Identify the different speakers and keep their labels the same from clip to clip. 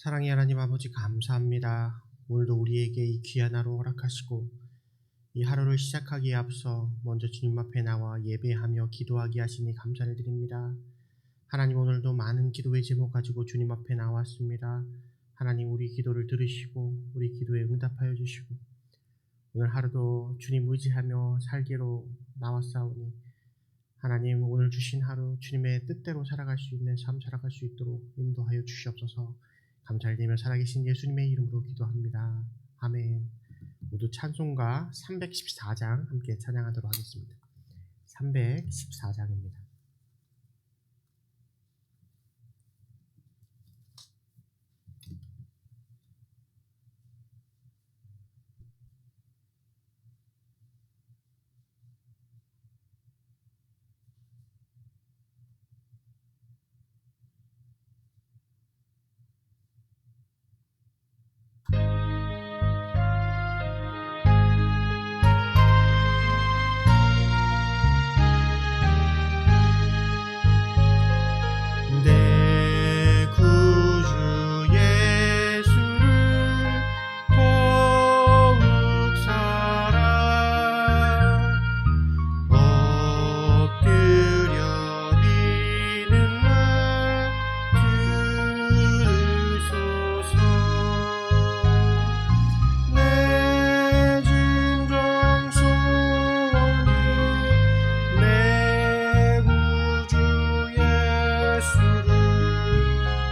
Speaker 1: 사랑의 하나님 아버지 감사합니다. 오늘도 우리에게 이 귀한 하루 허락하시고 이 하루를 시작하기에 앞서 먼저 주님 앞에 나와 예배하며 기도하게 하시니 감사를 드립니다. 하나님, 오늘도 많은 기도의 제목 가지고 주님 앞에 나왔습니다. 하나님, 우리 기도를 들으시고 우리 기도에 응답하여 주시고 오늘 하루도 주님 의지하며 살기로 나왔사오니 하나님, 오늘 주신 하루 주님의 뜻대로 살아갈 수 있는 삶 살아갈 수 있도록 인도하여 주시옵소서. 감사를 드리며 살아계신 예수님의 이름으로 기도합니다. 아멘. 모두 찬송가 314장 함께 찬양하도록 하겠습니다. 314장입니다. 내 구주 예수를 더욱 사랑 엎드려 비는 말 들으소서. 내 진정 소원이 내 구주 예수를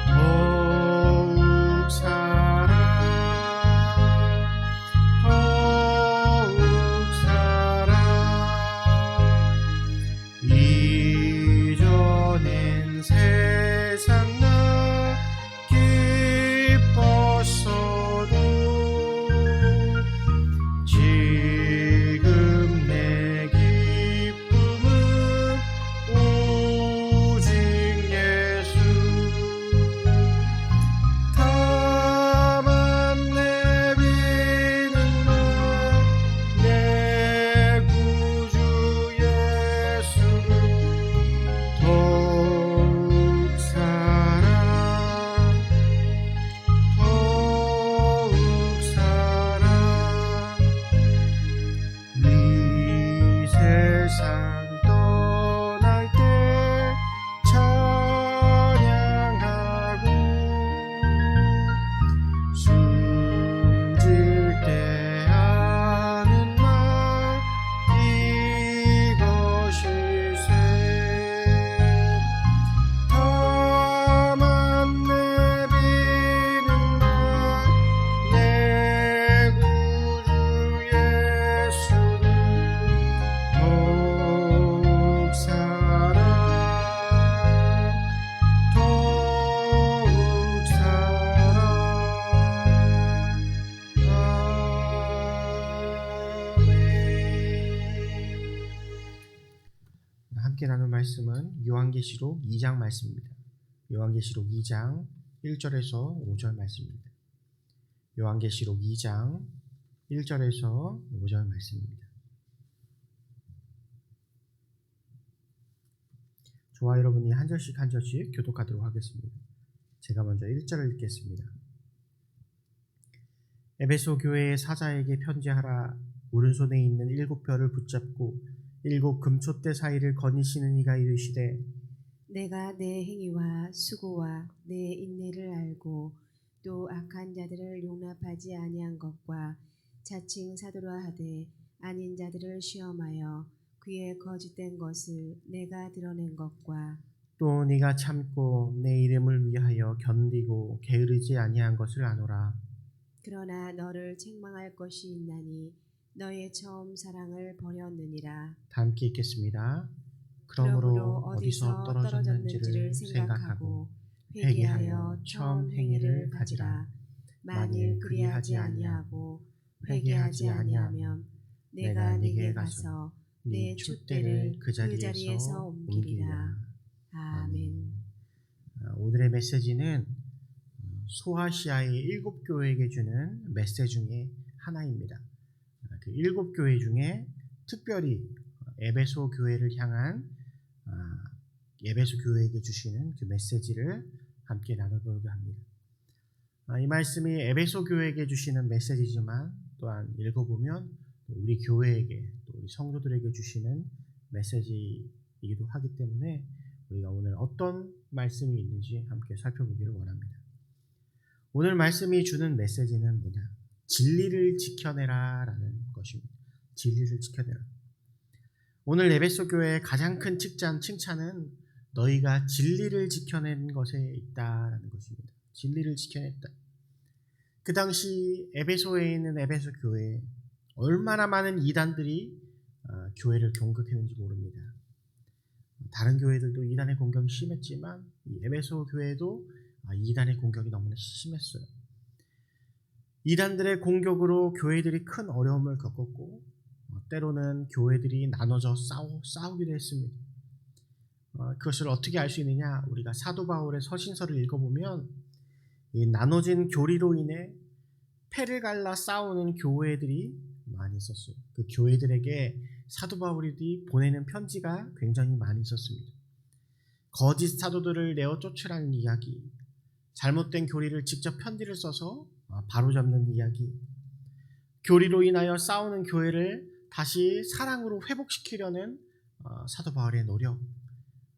Speaker 1: 더욱 사랑 더욱 사랑. 이전엔 세상 나 기뻤어도 지금 내 기쁨은 오직 예수. 다만 내비는 내 구주 예수를 더욱 사랑 더욱 사랑. 이 세상 떠날 때 찬양하고 숨질 때 하는 말 이것일세. 다만 내비는 내 구주 예수를 더욱 사랑 더욱 사랑. 아멘. 함께 나눌 말씀은 요한계시록 2장 말씀입니다. 요한계시록 2장 1절에서 5절 말씀입니다. 요한계시록 2장 1절에서 5절 말씀입니다. 저와 여러분이 한 절씩 한 절씩 교독하도록 하겠습니다. 제가 먼저 1절을 읽겠습니다. 에베소 교회의 사자에게 편지하라. 오른손에 있는 7별을 붙잡고 7 금촛대 사이를 거니시는 이가 이르시되,
Speaker 2: 내가 내 행위와 수고와 내 인내를 알고 또 악한 자들을 용납하지 아니한 것과 자칭 사도라 하되 아닌 자들을 시험하여 그의 거짓된 것을 내가 드러낸 것과
Speaker 1: 또 네가 참고 내 이름을 위하여 견디고 게으르지 아니한 것을 아노라.
Speaker 2: 그러나 너를 책망할 것이 있나니 너의 처음 사랑을 버렸느니라.
Speaker 1: 다 함께 읽겠습니다. 그러므로 어디서 떨어졌는지를 생각하고 회개하여 처음 행위를 가지라. 만일 그리하지 아니하고 회개하지 아니하면 내가 네게 가서 네 촛대를 그 자리에서 옮기리라.
Speaker 2: 아멘.
Speaker 1: 오늘의 메시지는 소아시아의 7 교회에게 주는 메시지 중에 하나입니다. 그 7 교회 중에 특별히 에베소 교회를 향한 에베소 교회에게 주시는 그 메시지를 함께 나눠보려고 합니다. 이 말씀이 에베소 교회에게 주시는 메시지지만 또한 읽어보면 우리 교회에게 또 우리 성도들에게 주시는 메시지이기도 하기 때문에 우리가 오늘 어떤 말씀이 있는지 함께 살펴보기를 원합니다. 오늘 말씀이 주는 메시지는 뭐냐? 진리를 지켜내라 라는 것입니다. 진리를 지켜내라. 오늘 에베소 교회의 가장 큰 칭찬은 너희가 진리를 지켜낸 것에 있다라는 것입니다. 진리를 지켜냈다. 그 당시 에베소에 있는 에베소 교회에 얼마나 많은 이단들이 교회를 공격했는지 모릅니다. 다른 교회들도 이단의 공격이 심했지만 이 에베소 교회도 이단의 공격이 너무나 심했어요. 이단들의 공격으로 교회들이 큰 어려움을 겪었고 때로는 교회들이 나눠져 싸우기도 했습니다. 그것을 어떻게 알 수 있느냐? 우리가 사도 바울의 서신서를 읽어보면 이 나눠진 교리로 인해 패를 갈라 싸우는 교회들이 많이 있었어요. 그 교회들에게 사도 바울이 보내는 편지가 굉장히 많이 있었습니다. 거짓 사도들을 내어 쫓으라는 이야기, 잘못된 교리를 직접 편지를 써서 바로잡는 이야기, 교리로 인하여 싸우는 교회를 다시 사랑으로 회복시키려는 사도 바울의 노력,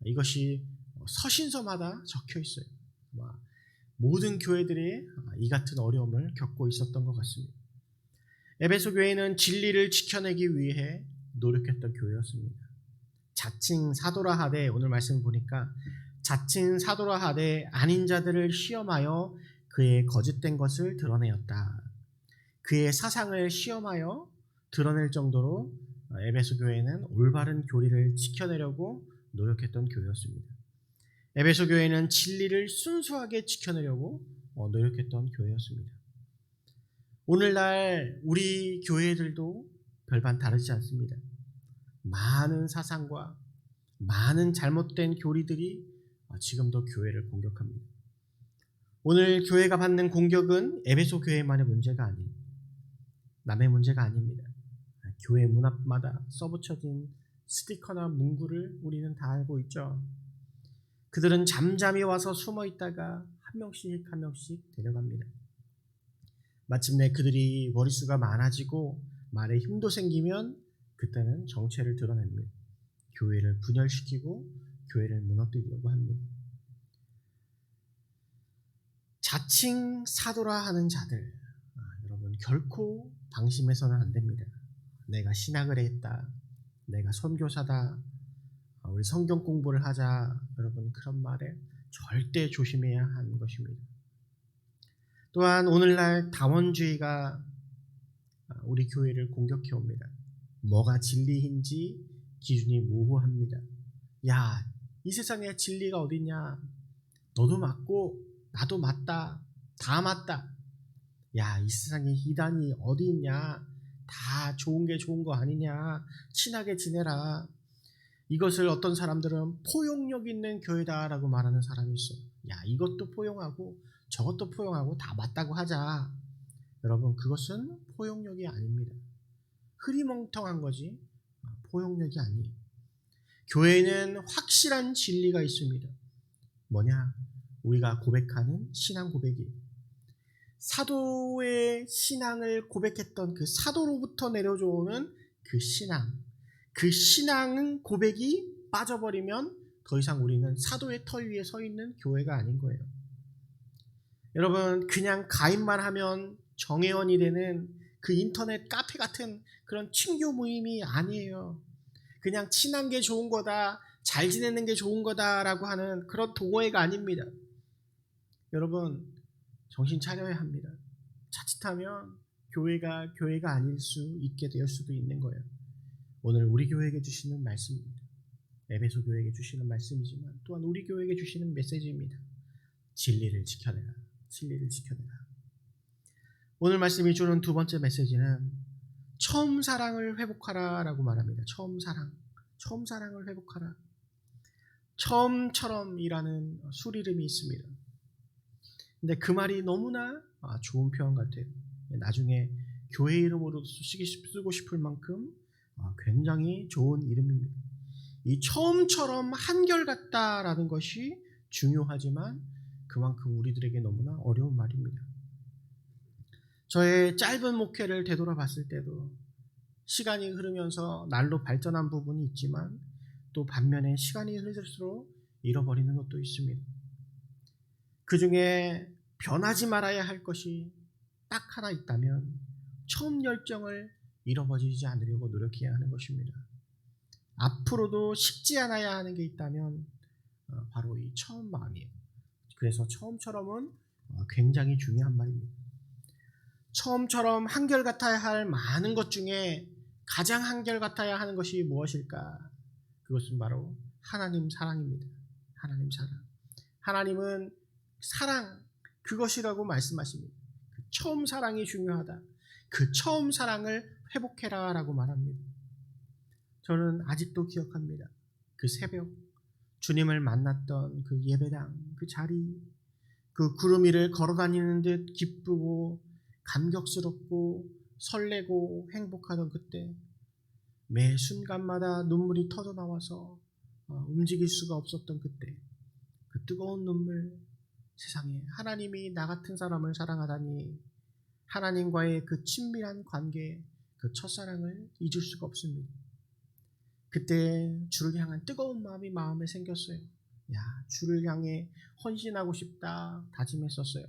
Speaker 1: 이것이 서신서마다 적혀 있어요. 모든 교회들이 이 같은 어려움을 겪고 있었던 것 같습니다. 에베소 교회는 진리를 지켜내기 위해 노력했던 교회였습니다. 자칭 사도라 하되, 오늘 말씀 보니까 자칭 사도라 하되 아닌 자들을 시험하여 그의 거짓된 것을 드러내었다. 그의 사상을 시험하여 드러낼 정도로 에베소 교회는 올바른 교리를 지켜내려고 노력했던 교회였습니다. 에베소 교회는 진리를 순수하게 지켜내려고 노력했던 교회였습니다. 오늘날 우리 교회들도 별반 다르지 않습니다. 많은 사상과 많은 잘못된 교리들이 지금도 교회를 공격합니다. 오늘 교회가 받는 공격은 에베소 교회만의 문제가 아니에요. 남의 문제가 아닙니다. 교회 문 앞마다 써붙여진 스티커나 문구를 우리는 다 알고 있죠. 그들은 잠잠히 와서 숨어 있다가 한 명씩 데려갑니다. 마침내 그들이 머릿수가 많아지고 말에 힘도 생기면 그때는 정체를 드러냅니다. 교회를 분열시키고 교회를 무너뜨리려고 합니다. 자칭 사도라 하는 자들, 여러분 결코 방심해서는 안 됩니다. 내가 신학을 했다, 내가 선교사다, 우리 성경 공부를 하자, 여러분 그런 말에 절대 조심해야 하는 것입니다. 또한 오늘날 다원주의가 우리 교회를 공격해 옵니다. 뭐가 진리인지 기준이 모호합니다. 야, 이 세상에 진리가 어딨냐? 너도 맞고 나도 맞다. 다 맞다. 야, 이 세상에 이단이 어디 있냐? 다 좋은 게 좋은 거 아니냐? 친하게 지내라. 이것을 어떤 사람들은 포용력 있는 교회다라고 말하는 사람이 있어요. 야, 이것도 포용하고 저것도 포용하고 다 맞다고 하자. 여러분, 그것은 포용력이 아닙니다. 흐리멍텅한 거지 포용력이 아니에요. 교회에는 확실한 진리가 있습니다. 뭐냐? 우리가 고백하는 신앙 고백이에요. 사도의 신앙을 고백했던 그 사도로부터 내려오는 그 신앙은 고백이 빠져버리면 더 이상 우리는 사도의 터 위에 서 있는 교회가 아닌 거예요. 여러분, 그냥 가입만 하면 정회원이 되는 그 인터넷 카페 같은 그런 친교 모임이 아니에요. 그냥 친한 게 좋은 거다, 잘 지내는 게 좋은 거다라고 하는 그런 동호회가 아닙니다. 여러분, 정신 차려야 합니다. 자칫하면 교회가 아닐 수 있게 될 수도 있는 거예요. 오늘 우리 교회에게 주시는 말씀입니다. 에베소 교회에게 주시는 말씀이지만 또한 우리 교회에게 주시는 메시지입니다. 진리를 지켜내라. 진리를 지켜내라. 오늘 말씀이 주는 두 번째 메시지는 처음 사랑을 회복하라 라고 말합니다. 처음 사랑을 회복하라. 처음처럼이라는 술 이름이 있습니다. 근데 그 말이 너무나 좋은 표현 같아요. 나중에 교회 이름으로도 쓰고 싶을 만큼 굉장히 좋은 이름입니다. 이 처음처럼 한결같다라는 것이 중요하지만 그만큼 우리들에게 너무나 어려운 말입니다. 저의 짧은 목회를 되돌아봤을 때도 시간이 흐르면서 날로 발전한 부분이 있지만 또 반면에 시간이 흐를수록 잃어버리는 것도 있습니다. 그 중에 변하지 말아야 할 것이 딱 하나 있다면 처음 열정을 잃어버리지 않으려고 노력해야 하는 것입니다. 앞으로도 식지 않아야 하는 게 있다면 바로 이 처음 마음이에요. 그래서 처음처럼은 굉장히 중요한 말입니다. 처음처럼 한결같아야 할 많은 것 중에 가장 한결같아야 하는 것이 무엇일까? 그것은 바로 하나님 사랑입니다. 하나님 사랑. 하나님은 사랑, 그것이라고 말씀하십니다. 그 처음 사랑이 중요하다. 그 처음 사랑을 회복해라 라고 말합니다. 저는 아직도 기억합니다. 그 새벽, 주님을 만났던 그 예배당, 그 자리, 그 구름 위를 걸어다니는 듯 기쁘고 감격스럽고 설레고 행복하던 그때 매 순간마다 눈물이 터져 나와서 움직일 수가 없었던 그때 그 뜨거운 눈물, 세상에 하나님이 나 같은 사람을 사랑하다니 하나님과의 그 친밀한 관계, 그 첫사랑을 잊을 수가 없습니다. 그때 주를 향한 뜨거운 마음이 마음에 생겼어요. 주를 향해 헌신하고 싶다 다짐했었어요.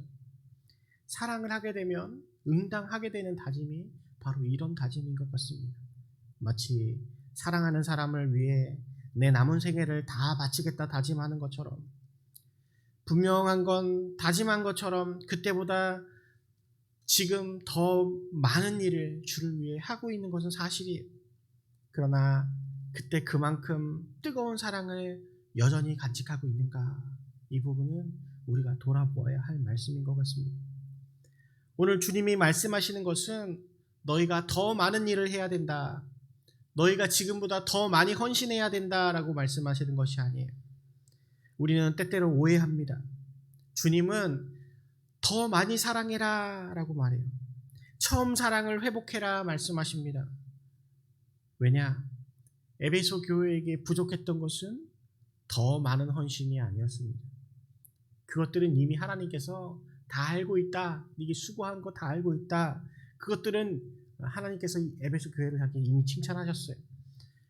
Speaker 1: 사랑을 하게 되면 응당하게 되는 다짐이 바로 이런 다짐인 것 같습니다. 마치 사랑하는 사람을 위해 내 남은 생애를 다 바치겠다 다짐하는 것처럼, 분명한 건 다짐한 것처럼 그때보다 지금 더 많은 일을 주를 위해 하고 있는 것은 사실이에요. 그러나 그때 그만큼 뜨거운 사랑을 여전히 간직하고 있는가? 이 부분은 우리가 돌아보아야 할 말씀인 것 같습니다. 오늘 주님이 말씀하시는 것은 너희가 더 많은 일을 해야 된다. 너희가 지금보다 더 많이 헌신해야 된다라고 말씀하시는 것이 아니에요. 우리는 때때로 오해합니다. 주님은 더 많이 사랑해라 라고 말해요. 처음 사랑을 회복해라 말씀하십니다. 왜냐? 에베소 교회에게 부족했던 것은 더 많은 헌신이 아니었습니다. 그것들은 이미 하나님께서 다 알고 있다. 네게 수고한 거 다 알고 있다. 그것들은 하나님께서 에베소 교회를 향해 이미 칭찬하셨어요.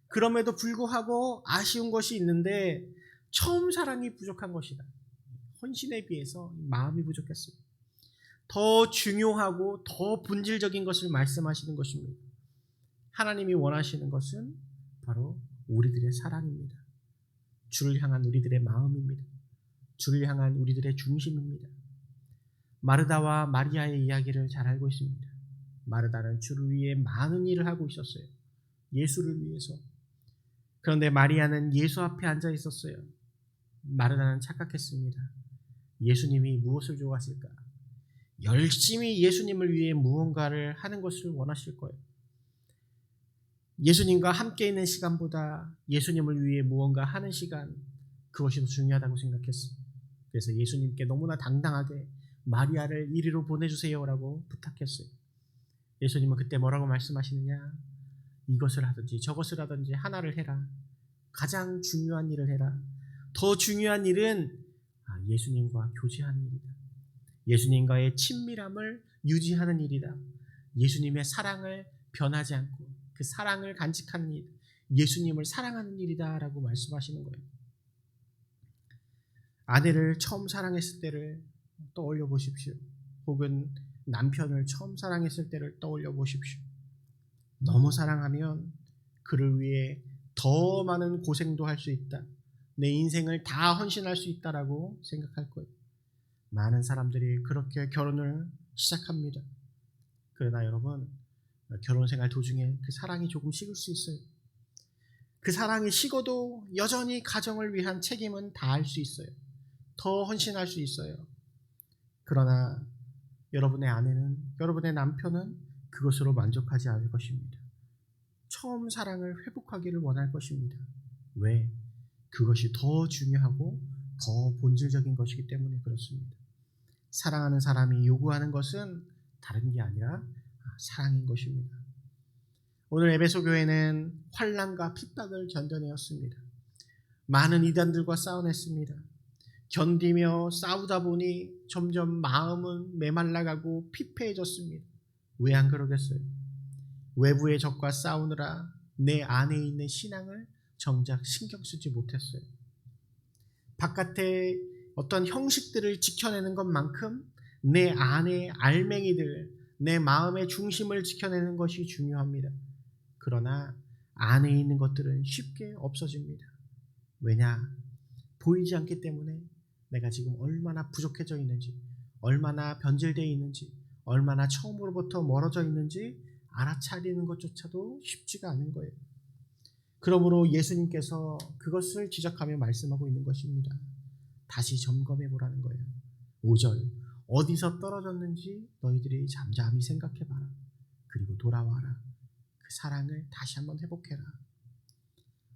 Speaker 1: 그럼에도 불구하고 아쉬운 것이 있는데 처음 사랑이 부족한 것이다. 헌신에 비해서 마음이 부족했어요. 더 중요하고 더 본질적인 것을 말씀하시는 것입니다. 하나님이 원하시는 것은 바로 우리들의 사랑입니다. 주를 향한 우리들의 마음입니다. 주를 향한 우리들의 중심입니다. 마르다와 마리아의 이야기를 잘 알고 있습니다. 마르다는 주를 위해 많은 일을 하고 있었어요. 예수를 위해서. 그런데 마리아는 예수 앞에 앉아 있었어요. 마르다는 착각했습니다. 예수님이 무엇을 좋아하실까? 열심히 예수님을 위해 무언가를 하는 것을 원하실 거예요. 예수님과 함께 있는 시간보다 예수님을 위해 무언가 하는 시간, 그것이 더 중요하다고 생각했어요. 그래서 예수님께 너무나 당당하게 마리아를 이리로 보내주세요라고 부탁했어요. 예수님은 그때 뭐라고 말씀하시느냐? 이것을 하든지 저것을 하든지 하나를 해라. 가장 중요한 일을 해라. 더 중요한 일은 예수님과 교제하는 일이다. 예수님과의 친밀함을 유지하는 일이다. 예수님의 사랑을 변하지 않고 그 사랑을 간직하는 일, 예수님을 사랑하는 일이다 라고 말씀하시는 거예요. 아내를 처음 사랑했을 때를 떠올려 보십시오. 혹은 남편을 처음 사랑했을 때를 떠올려 보십시오. 너무 사랑하면 그를 위해 더 많은 고생도 할 수 있다. 내 인생을 다 헌신할 수 있다라고 생각할 거예요. 많은 사람들이 그렇게 결혼을 시작합니다. 그러나 여러분, 결혼 생활 도중에 그 사랑이 조금 식을 수 있어요. 그 사랑이 식어도 여전히 가정을 위한 책임은 다할 수 있어요. 더 헌신할 수 있어요. 그러나 여러분의 아내는, 여러분의 남편은 그것으로 만족하지 않을 것입니다. 처음 사랑을 회복하기를 원할 것입니다. 왜? 그것이 더 중요하고 더 본질적인 것이기 때문에 그렇습니다. 사랑하는 사람이 요구하는 것은 다른 게 아니라 사랑인 것입니다. 오늘 에베소 교회는 환난과 핍박을 견뎌내었습니다. 많은 이단들과 싸워냈습니다. 견디며 싸우다 보니 점점 마음은 메말라가고 피폐해졌습니다. 왜 안 그러겠어요? 외부의 적과 싸우느라 내 안에 있는 신앙을 정작 신경 쓰지 못했어요. 바깥의 어떤 형식들을 지켜내는 것만큼 내 안의 알맹이들, 내 마음의 중심을 지켜내는 것이 중요합니다. 그러나 안에 있는 것들은 쉽게 없어집니다. 왜냐? 보이지 않기 때문에 내가 지금 얼마나 부족해져 있는지, 얼마나 변질되어 있는지, 얼마나 처음으로부터 멀어져 있는지 알아차리는 것조차도 쉽지가 않은 거예요. 그러므로 예수님께서 그것을 지적하며 말씀하고 있는 것입니다. 다시 점검해 보라는 거예요. 5절, 어디서 떨어졌는지 너희들이 잠잠히 생각해 봐라. 그리고 돌아와라. 그 사랑을 다시 한번 회복해라.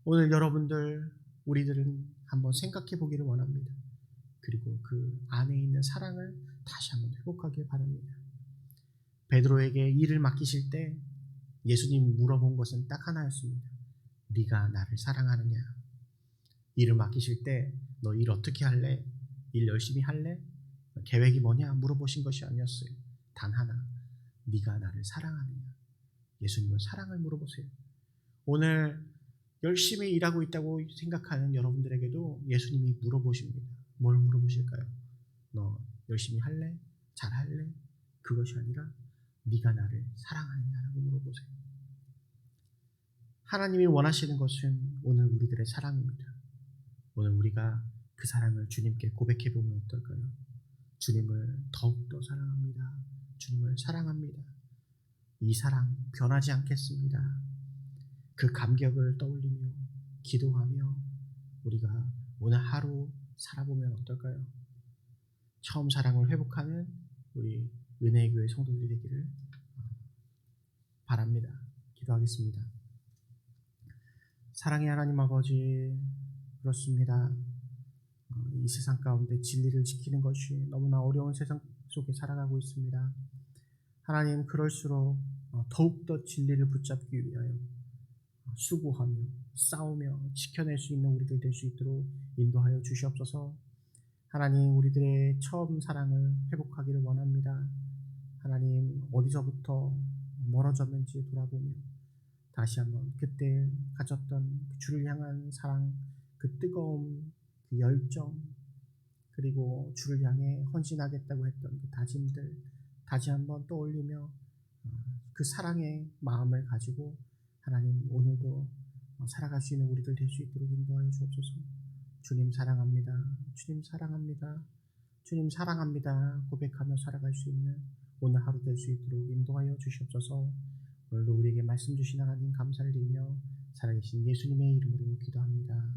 Speaker 1: 오늘 여러분들, 우리들은 한번 생각해 보기를 원합니다. 그리고 그 안에 있는 사랑을 다시 한번 회복하길 바랍니다. 베드로에게 일을 맡기실 때 예수님이 물어본 것은 딱 하나였습니다. 네가 나를 사랑하느냐? 일을 맡기실 때 너 일 어떻게 할래? 일 열심히 할래? 계획이 뭐냐? 물어보신 것이 아니었어요. 단 하나, 네가 나를 사랑하느냐? 예수님은 사랑을 물어보세요. 오늘 열심히 일하고 있다고 생각하는 여러분들에게도 예수님이 물어보십니다. 뭘 물어보실까요? 너 열심히 할래? 잘할래? 그것이 아니라 네가 나를 사랑하느냐라고 물어보세요. 하나님이 원하시는 것은 오늘 우리들의 사랑입니다. 오늘 우리가 그 사랑을 주님께 고백해 보면 어떨까요? 주님을 더욱더 사랑합니다. 주님을 사랑합니다. 이 사랑 변하지 않겠습니다. 그 감격을 떠올리며 기도하며 우리가 오늘 하루 살아보면 어떨까요? 처음 사랑을 회복하는 우리 은혜의 교회 성도들이 되기를 바랍니다. 기도하겠습니다. 사랑의 하나님 아버지, 그렇습니다. 이 세상 가운데 진리를 지키는 것이 너무나 어려운 세상 속에 살아가고 있습니다. 하나님, 그럴수록 더욱더 진리를 붙잡기 위하여 수고하며 싸우며 지켜낼 수 있는 우리들 될 수 있도록 인도하여 주시옵소서. 하나님, 우리들의 처음 사랑을 회복하기를 원합니다. 하나님, 어디서부터 멀어졌는지 돌아보며 다시 한번 그때 가졌던 주를 향한 사랑, 그 뜨거움, 그 열정, 그리고 주를 향해 헌신하겠다고 했던 그 다짐들 다시 한번 떠올리며 그 사랑의 마음을 가지고 하나님, 오늘도 살아갈 수 있는 우리들 될 수 있도록 인도하여 주옵소서. 주님 사랑합니다. 주님 사랑합니다. 주님 사랑합니다. 고백하며 살아갈 수 있는 오늘 하루 될 수 있도록 인도하여 주시옵소서. 오늘도 우리에게 말씀 주신 하나님 감사를 드리며 살아계신 예수님의 이름으로 기도합니다.